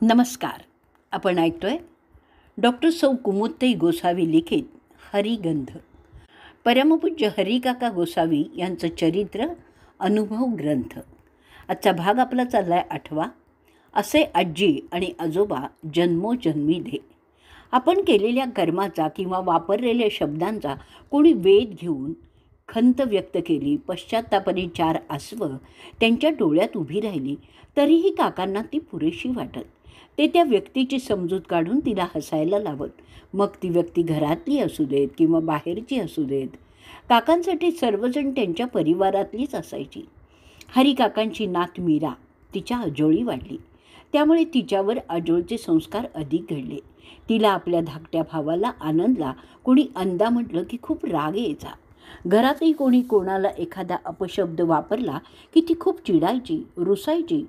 नमस्कार. आपण ऐकतोय डॉक्टर सौ कुमुदताई गोसावी लिखित हरिगंध. परमपूज्य हरिकाका गोसावी यांचं चरित्र अनुभव ग्रंथ. आजचा भाग आपला चालला आहे 8वा. असे आजी आणि आजोबा जन्मोजन्मी दे. आपण केलेल्या कर्माचा किंवा वापरलेल्या शब्दांचा कोणी वेध घेऊन खंत व्यक्त केली, पश्चात्तापाने 4 आसवं त्यांच्या डोळ्यात उभी राहिली, तरीही काकांना ती पुरेशी वाटत. ते त्या व्यक्तीची समजूत काढून तिला हसायला लावत, मग ती व्यक्ती घरातली असू देत किंवा बाहेरची असू देत. काकांसाठी सर्वजण त्यांच्या परिवारातलीच असायची. हरिकाकांची नात मीरा तिच्या अजोळी वाढली, त्यामुळे तिच्यावर अजोळचे संस्कार अधिक घडले. तिला आपल्या धाकट्या भावाला आनंदला कोणी अंदा म्हटलं की खूप राग यायचा. घरातही कोणी कोणाला एखादा अपशब्द वापरला की ती खूप चिडायची, रुसायची.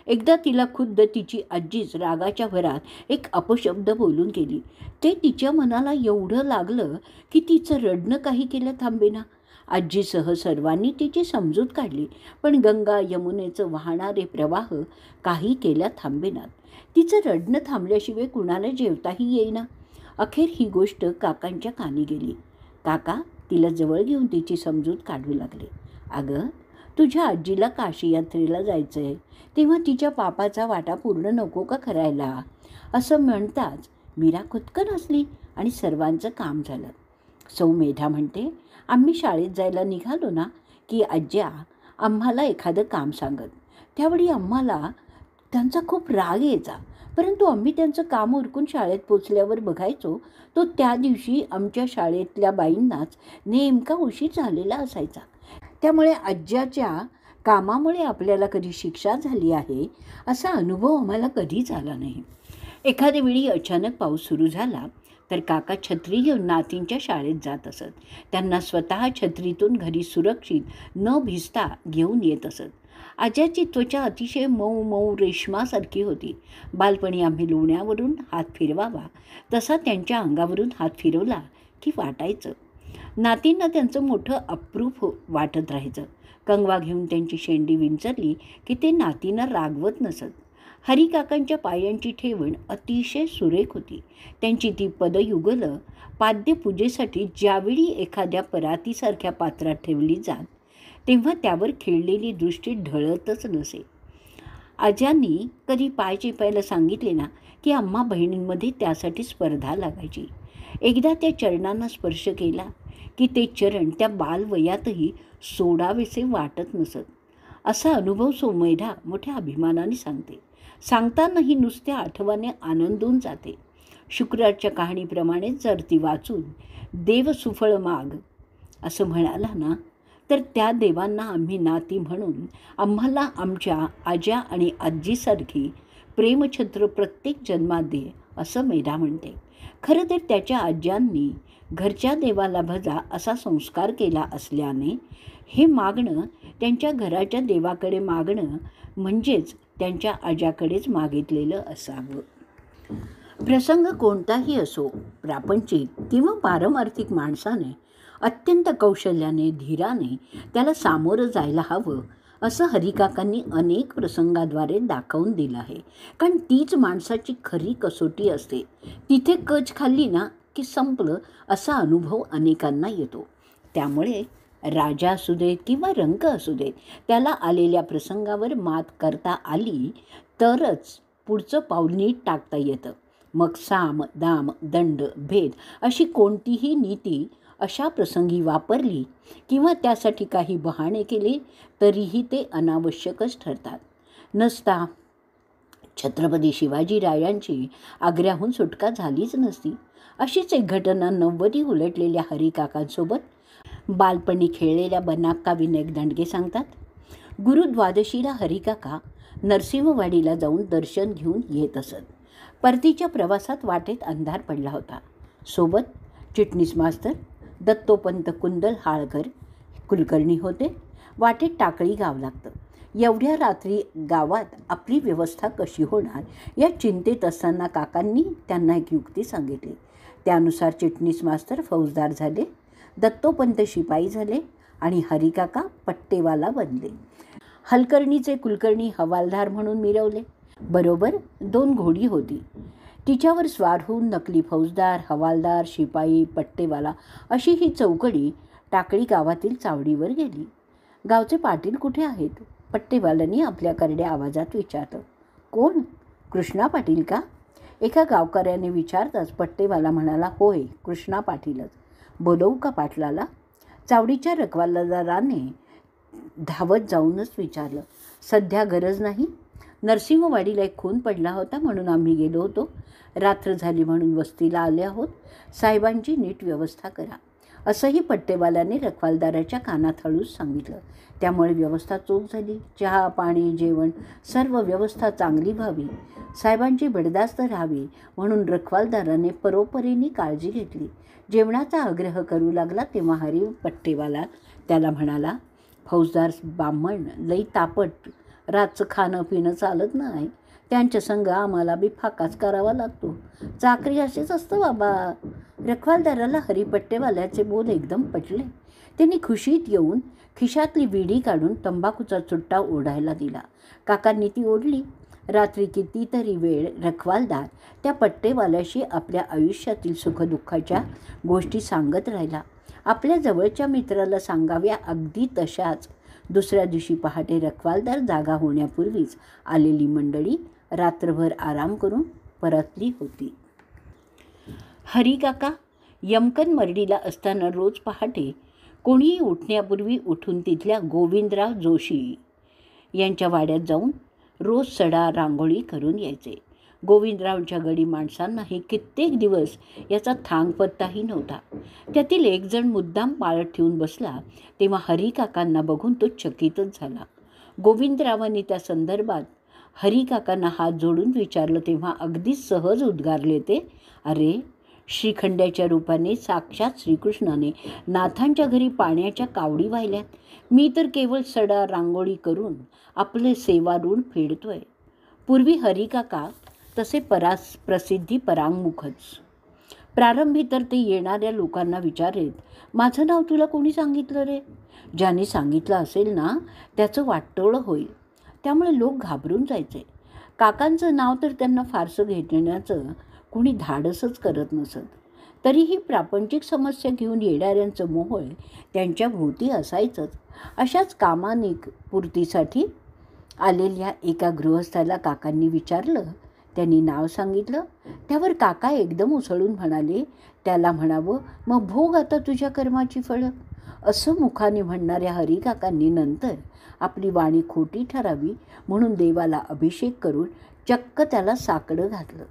एकदा तिला खुद्द तिची आजीच रागाच्या भरात एक अपशब्द बोलून गेली. ते तिच्या मनाला एवढं लागलं की तिचं रडणं काही केलं थांबेना. आजीसह सर्वांनी तिची समजूत काढली, पण गंगा यमुनेचं वाहणारे प्रवाह काही केल्या थांबेनात. तिचं रडणं थांबल्याशिवाय कुणाला जेवताही येईना. अखेर ही गोष्ट काकांच्या कानी गेली. काका तिला जवळ घेऊन तिची समजूत काढू लागले. अगं, तुझ्या आजीला काशी यात्रेला जायचं आहे, तेव्हा तिच्या पापाचा वाटा पूर्ण नको का करायला, असं म्हणताच मीरा खुदकन हसली आणि सर्वांचं काम झालं. सौ मेधा म्हणते, आम्ही शाळेत जायला निघालो ना की आज्या आम्हाला एखादं काम सांगत. त्यावेळी आम्हाला त्यांचा खूप राग यायचा, परंतु आम्ही त्यांचं काम उरकून शाळेत पोचल्यावर बघायचो तो त्या दिवशी आमच्या शाळेतल्या बाईंनाच नेमका उशीर झालेला असायचा. त्यामुळे आज्याच्या कामामुळे आपल्याला कधी शिक्षा झाली आहे असा अनुभव आम्हाला कधीच आला नाही. एखाद्या वेळी अचानक पाऊस सुरू झाला तर काका छत्री घेऊन नातींच्या शाळेत जात असत. त्यांना स्वतः छत्रीतून घरी सुरक्षित न भिजता घेऊन येत असत. आज्याची त्वचा अतिशय मऊ मऊ रेशमासारखी होती. बालपणी आम्ही लोण्यावरून हात फिरवावा तसा त्यांच्या अंगावरून हात फिरवला की वाटायचं. नातींना त्यांचं मोठं अप्रूप वाटत राहायचं. कंगवा घेऊन त्यांची शेंडी विंचरली की ते नातींना रागवत नसत. हरिकाकांच्या पायांची ठेवण अतिशय सुरेख होती. त्यांची ती पदयुगलं पाद्यपूजेसाठी ज्यावेळी एखाद्या परातीसारख्या पात्रात ठेवली जात तेव्हा त्यावर खेळलेली दृष्टी ढळतच नसे. आज्यांनी कधी पाय चेपायला सांगितले ना की आम्हा बहिणींमध्ये त्यासाठी स्पर्धा लागायची. एकदा त्या चरणांना स्पर्श केला की ते चरण त्या बालवयातही सोडावेसे वाटत नसत. असा अनुभव सौमेधा मोठ्या अभिमानाने सांगते. सांगतानाही नुसत्या आठवणे आनंदून जाते. शुक्राच्या कहाणीप्रमाणे जर ती वाचून देव सुफळ माग असं म्हणाला ना तर त्या देवांना आम्ही नाती म्हणून आम्हाला आमच्या आज्या आणि आजीसारखी प्रेमछत्र प्रत्येक जन्मात दे असं मेधा म्हणते. खरं तर त्याच्या आज्यांनी घरच्या देवाला भजा असा संस्कार केला असल्याने हे मागणं त्यांच्या घराच्या देवाकडे मागणं म्हणजेच त्यांच्या आज्याकडेच मागितलेलं असावं. प्रसंग कोणताही असो, प्रापंचिक किंवा पारमार्थिक माणसाने अत्यंत कौशल्याने धीराने त्याला सामोरं जायला हवं असं हरिकाकांनी अनेक प्रसंगाद्वारे दाखवून दिलं आहे. कारण तीच माणसाची खरी कसोटी असते. तिथे कच खाल्ली ना की संपलं असा अनुभव अनेकांना येतो. त्यामुळे राजा असू देत किंवा रंक असू देत, त्याला आलेल्या प्रसंगावर मात करता आली तरच पुढचं पाऊल नीट टाकता येतं. मग साम दाम दंड भेद अशी कोणतीही नीती अशा प्रसंगी वापरली किंवा त्यासाठी काही बहाणे केले तरीही ते अनावश्यकच ठरतात. नसता छत्रपती शिवाजीरायांची आग्र्याहून सुटका झालीच नसती. अशीच एक घटना 90 उलटलेल्या हरिकाकांसोबत बालपणी खेळलेल्या बनाक्का विनायक दंडगे सांगतात. गुरुद्वादशीला हरिकाका नरसिंहवाडीला जाऊन दर्शन घेऊन येत असत. परतीच्या प्रवासात वाटेत अंधार पडला होता. सोबत चिटणीस मास्तर दत्तोपंत कुंदल हाळकर कुलकर्णी होते. वाटेत टाकळी गाव लागतं. एवढ्या रात्री गावात आपली व्यवस्था कशी होणार या चिंतेत असताना काकांनी त्यांना एक युक्ती सांगितली. त्यानुसार चिटणीस मास्तर फौजदार झाले, दत्तोपंत शिपाई झाले आणि हरिकाका पट्टेवाला बनले. हलकर्णीचे कुलकर्णी हवालदार म्हणून मिरवले. बरोबर 2 घोडी होती. तिच्यावर स्वार होऊन नकली फौजदार, हवालदार, शिपाई, पट्टेवाला अशी ही चौकडी टाकळी गावातील चावडीवर गेली. गावचे पाटील कुठे आहेत? पट्टेवाल्यांनी आपल्या करड्या आवाजात विचारलं. कोण? कृष्णा पाटील का? एका गावकऱ्याने विचारताच पट्टेवाला म्हणाला, होय, कृष्णा पाटीलच. बोलवू का पाटलाला? चावडीच्या रखवालदाराने धावत जाऊनच विचारलं. सध्या गरज नाही. नरसिंहवाडीला एक खून पडला होता म्हणून आम्ही गेलो होतो. रात्र झाली म्हणून वस्तीला आले आहोत. साहेबांची नीट व्यवस्था करा, असंही पट्टेवाल्याने रखवालदाराच्या कानात हळूच सांगितलं. त्यामुळे व्यवस्था चोख झाली. चहा, पाणी, जेवण सर्व व्यवस्था चांगली व्हावी, साहेबांची बिडदास्त राहावी म्हणून रखवालदाराने परोपरीने काळजी घेतली. जेवणाचा आग्रह करू लागला तेव्हा हरी पट्टेवाला त्याला म्हणाला, फौजदार बामण लई तापट, रातचं खाणं पिणं चालत नाही. त्यांच्या संग आम्हाला बी फाकाच करावा लागतो. चाकरी असेच असतं बाबा. रखवालदाराला हरिपट्टेवाल्याचे बोल एकदम पटले. त्यांनी खुशीत येऊन खिशातली विडी काढून तंबाखूचा चुट्टा ओढायला दिला. काकांनी ती ओढली. रात्री कितीतरी वेळ रखवालदार त्या पट्टेवाल्याशी आपल्या आयुष्यातील सुखदुःखाच्या गोष्टी सांगत राहिला. आपल्या जवळच्या मित्राला सांगाव्या अगदी तशाच. दुसऱ्या दिवशी पहाटे रखवालदार जागा होण्यापूर्वीच आलेली मंडळी रात्रभर आराम करून परतली होती. हरिकाका यमकन मर्डीला असताना रोज पहाटे कोणीही उठण्यापूर्वी उठून तिथल्या गोविंदराव जोशी यांच्या वाड्यात जाऊन रोज सडा रांगोळी करून यायचे. गोविंदरावच्या गडी माणसांनाही कित्येक दिवस याचा थांगपत्ताही नव्हता. त्यातील एक जण मुद्दाम पाळत ठेवून बसला तेव्हा हरिकाकांना बघून तो चकितच झाला. गोविंदरावांनी त्या संदर्भात हरिकाकांना हात जोडून विचारलं तेव्हा अगदी सहज उद्गारले ते, अरे, श्रीखंड्याच्या रूपाने साक्षात श्रीकृष्णाने नाथांच्या घरी पाण्याच्या कावडी वाहिल्यात. मी तर केवळ सडा रांगोळी करून आपले सेवा ऋण फेडतोय. पूर्वी हरिकाका तसे प्रसिद्धी परांगमुखच. प्रारंभी तर ते येणाऱ्या लोकांना विचारेत, माझं नाव तुला कोणी सांगितलं रे? ज्याने सांगितलं असेल ना त्याचं वाटोळं होईल. त्यामुळे लोक घाबरून जायचे. काकांचं नाव तर त्यांना फारसं घेण्याचं कोणी धाडसच करत नसत. तरीही प्रापंचिक समस्या घेऊन येणाऱ्यांचं मोहोळ त्यांच्या भोवती असायचंच. अशाच कामानिक पूर्तीसाठी आलेल्या एका गृहस्थाला काकांनी विचारलं. त्यांनी नाव सांगितलं. त्यावर काका एकदम उसळून म्हणाले, त्याला म्हणावं, मग भोग आता तुझ्या कर्माची फळं. असं मुखाने म्हणणाऱ्या हरिकाकांनी नंतर आपली वाणी खोटी ठरावी म्हणून देवाला अभिषेक करून चक्क त्याला साकडं घातलं.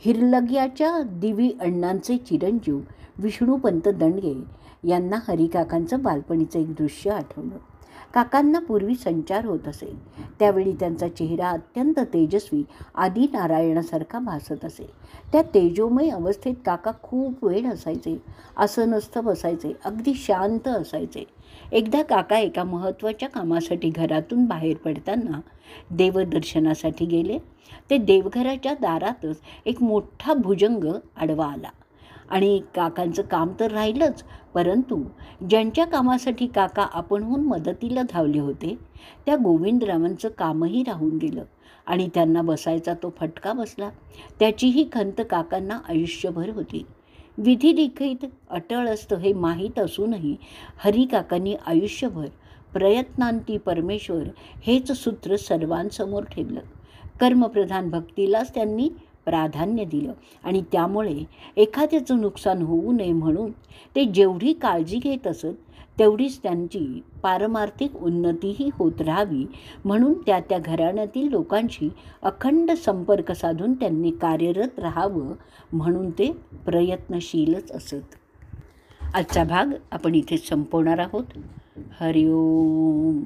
हिरलग्याच्या दिवी अण्णांचे चिरंजीव विष्णूपंत दंडगे यांना हरिकाकांचं बालपणीचं एक दृश्य आठवलं. काकांना पूर्वी संचार होत असे. त्यावेळी त्यांचा चेहरा अत्यंत तेजस्वी आदिनारायणासारखा भासत असे. त्या तेजोमय अवस्थेत काका खूप वेळ असायचे. आसनस्थ बसायचे, अगदी शांत असायचे. एकदा काका एका महत्त्वाच्या कामासाठी घरातून बाहेर पडताना देवदर्शनासाठी गेले. ते देवघराच्या दारातच एक मोठा भुजंग आडवा आला आणि काकांचं काम तर राहिलंच, परंतु ज्यांच्या कामासाठी काका आपणहून मदतीला धावले होते त्या गोविंदरावांचं कामही राहून गेलं आणि त्यांना बसायचा तो फटका बसला. त्याचीही खंत काकांना आयुष्यभर होती. विधिलिखित अटळ असतं हे माहीत असूनही हरिकाकांनी आयुष्यभर प्रयत्नांती परमेश्वर हेच सूत्र सर्वांसमोर ठेवलं. कर्मप्रधान भक्तीलाच त्यांनी प्राधान्य दिलं आणि त्यामुळे एखाद्याचं नुकसान होऊ नये म्हणून ते जेवढी काळजी घेत असत तेवढीच त्यांची पारमार्थिक उन्नतीही होत राहावी म्हणून त्या घराण्यातील लोकांशी अखंड संपर्क साधून त्यांनी कार्यरत राहावं म्हणून ते प्रयत्नशीलच असत. आजचा भाग आपण इथे संपवणार आहोत. हरिओम.